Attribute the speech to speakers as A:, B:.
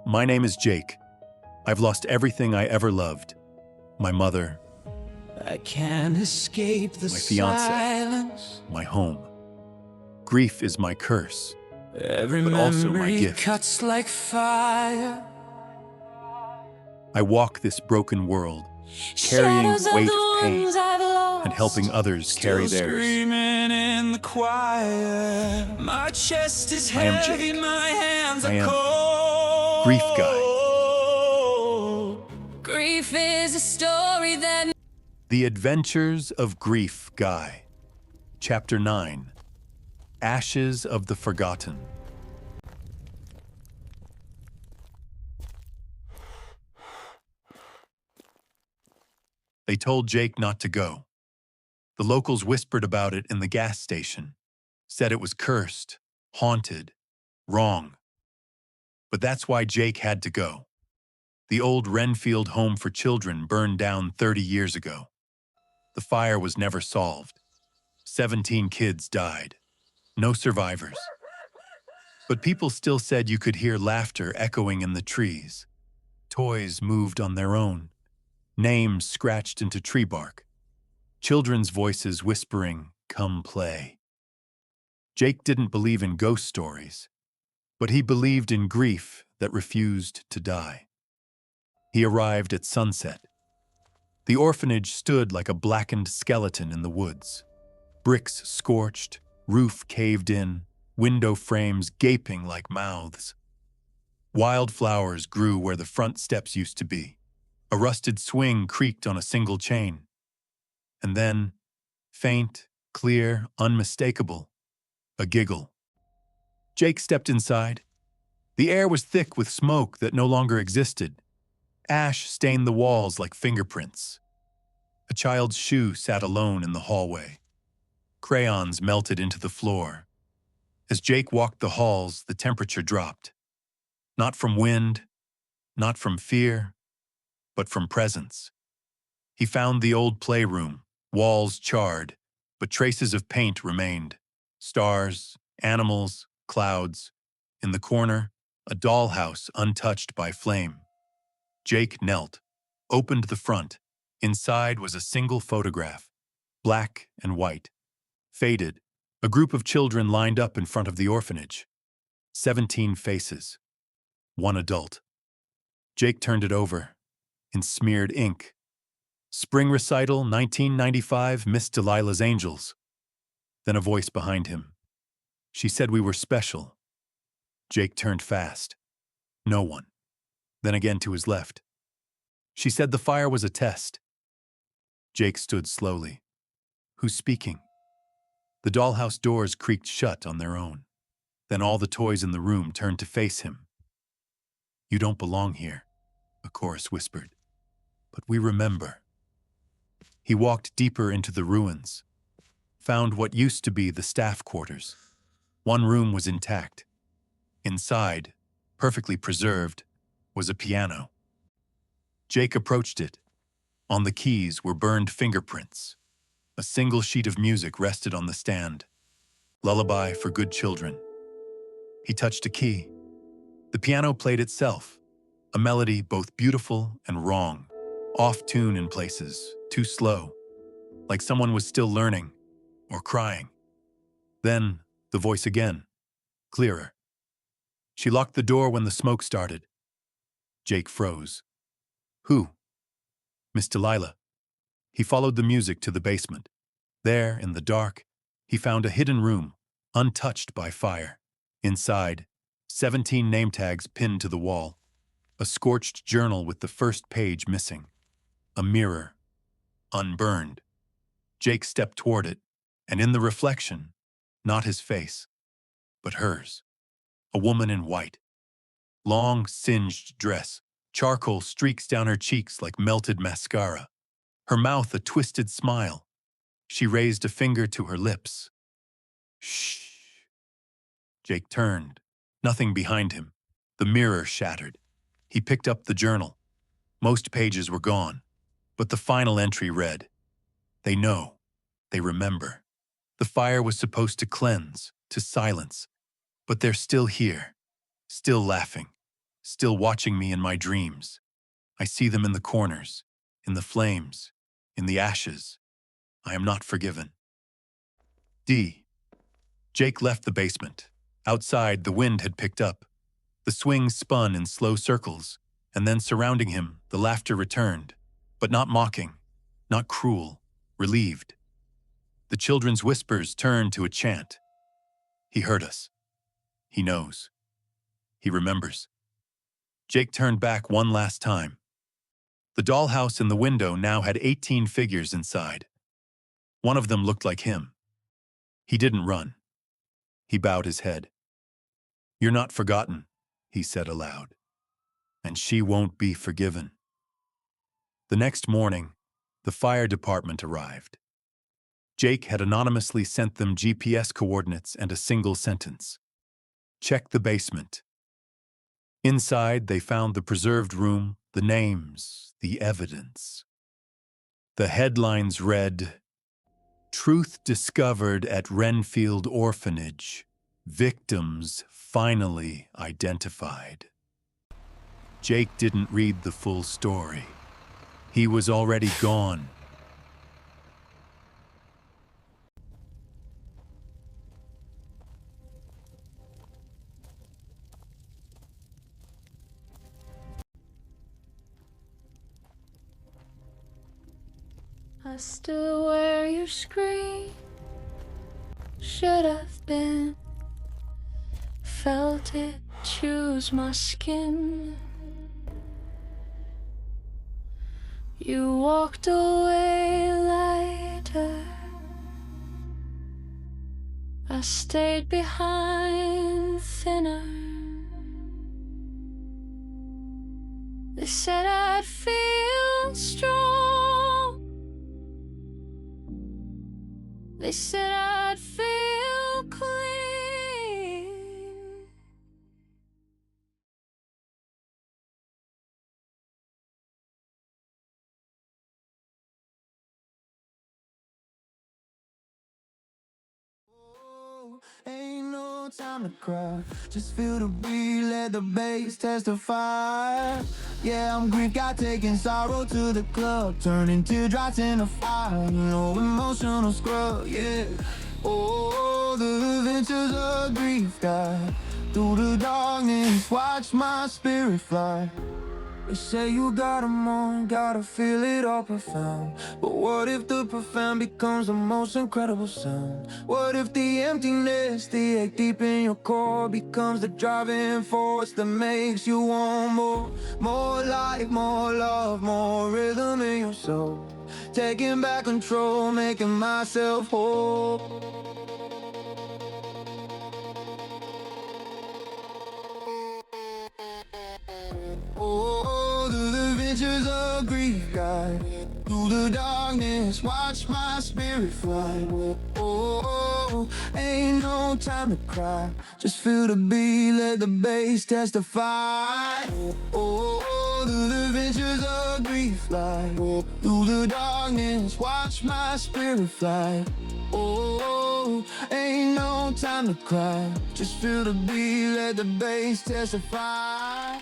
A: My name is Jake. I've lost everything I ever loved. My mother,
B: I can't escape the
A: my fiancé,
B: silence.
A: my home. Grief is my curse,
B: Every
A: but also my
B: memory
A: gift.
B: cuts like fire.
A: I walk this broken world, carrying
B: Shadows
A: the
B: of
A: weight
B: the
A: of pain
B: ones I've lost,
A: and helping others carry
B: still
A: theirs.
B: screaming in the choir. My chest is
A: I am
B: heavy,
A: Jake.
B: my hands
A: I
B: are
A: am
B: cold.
A: Grief Guy.
B: Grief is a story that
A: The Adventures of Grief Guy. Chapter 9. Ashes of the Forgotten. They told Jake not to go. The locals whispered about it in the gas station, said it was cursed, haunted, wrong. But that's why Jake had to go. The old Renfield home for children burned down 30 years ago. The fire was never solved. 17 kids died. No survivors. But people still said you could hear laughter echoing in the trees. Toys moved on their own. Names scratched into tree bark. Children's voices whispering, "Come play." Jake didn't believe in ghost stories, but he believed in grief that refused to die. He arrived at sunset. The orphanage stood like a blackened skeleton in the woods. Bricks scorched, roof caved in, window frames gaping like mouths. Wildflowers grew where the front steps used to be. A rusted swing creaked on a single chain. And then, faint, clear, unmistakable, a giggle. Jake stepped inside. The air was thick with smoke that no longer existed. Ash stained the walls like fingerprints. A child's shoe sat alone in the hallway. Crayons melted into the floor. As Jake walked the halls, the temperature dropped. Not from wind, not from fear, but from presence. He found the old playroom, walls charred, but traces of paint remained. Stars, animals, clouds. In the corner, a dollhouse untouched by flame. Jake knelt, opened the front. Inside was a single photograph, black and white. Faded, a group of children lined up in front of the orphanage. 17 faces. One adult. Jake turned it over, in smeared ink. Spring recital, 1995, Miss Delilah's Angels. Then a voice behind him. She said we were special. Jake turned fast. No one. Then again to his left. She said the fire was a test. Jake stood slowly. Who's speaking? The dollhouse doors creaked shut on their own. Then all the toys in the room turned to face him. You don't belong here, a chorus whispered. But we remember. He walked deeper into the ruins, found what used to be the staff quarters. One room was intact. Inside, perfectly preserved, was a piano. Jake approached it. On the keys were burned fingerprints. A single sheet of music rested on the stand. Lullaby for Good Children. He touched a key. The piano played itself, a melody both beautiful and wrong, off tune in places, too slow, like someone was still learning or crying. Then the voice again, clearer. She locked the door when the smoke started. Jake froze. Who? Miss Delilah. He followed the music to the basement. There, in the dark, he found a hidden room, untouched by fire. Inside, 17 name tags pinned to the wall. A scorched journal with the first page missing. A mirror, unburned. Jake stepped toward it, and in the reflection, not his face, but hers. A woman in white. Long, singed dress, charcoal streaks down her cheeks like melted mascara. Her mouth a twisted smile. She raised a finger to her lips. Shh. Jake turned. Nothing behind him. The mirror shattered. He picked up the journal. Most pages were gone, but the final entry read, They know. They remember. The fire was supposed to cleanse, to silence, but they're still here, still laughing, still watching me in my dreams. I see them in the corners, in the flames, in the ashes. I am not forgiven. D. Jake left the basement. Outside, the wind had picked up. The swings spun in slow circles, and then surrounding him, the laughter returned, but not mocking, not cruel, relieved. The children's whispers turned to a chant. He heard us. He knows. He remembers. Jake turned back one last time. The dollhouse in the window now had 18 figures inside. One of them looked like him. He didn't run. He bowed his head. "You're not forgotten," he said aloud, "and she won't be forgiven." The next morning, the fire department arrived. Jake had anonymously sent them GPS coordinates and a single sentence. "Check the basement." Inside, they found the preserved room, the names, the evidence. The headlines read, "Truth discovered at Renfield Orphanage. Victims finally identified." Jake didn't read the full story. He was already gone.
C: I stood where you screamed. Should have been. Felt it choose my skin. You walked away lighter. I stayed behind thinner. They said I'd feel strong. They said I'd feel clean.
B: Ain't no time to cry, just feel the beat, let the bass testify. Yeah, I'm grief, got taking sorrow to the club, turning teardrops into fire, no emotional scrub, yeah. Oh, the adventures of grief, God, through the darkness, watch my spirit fly. They say you got 'em on, gotta feel it all profound. But what if the profound becomes the most incredible sound? What if the emptiness, the ache deep in your core becomes the driving force that makes you want more? More life, more love, more rhythm in your soul. Taking back control, making myself whole. Oh, the adventures of grief, guide through the darkness, watch my spirit fly. Oh, ain't no time to cry, just feel the beat, let the bass testify. Oh, the adventures of grief fly through the darkness, watch my spirit fly. Oh, ain't no time to cry, just feel the beat, let the bass testify.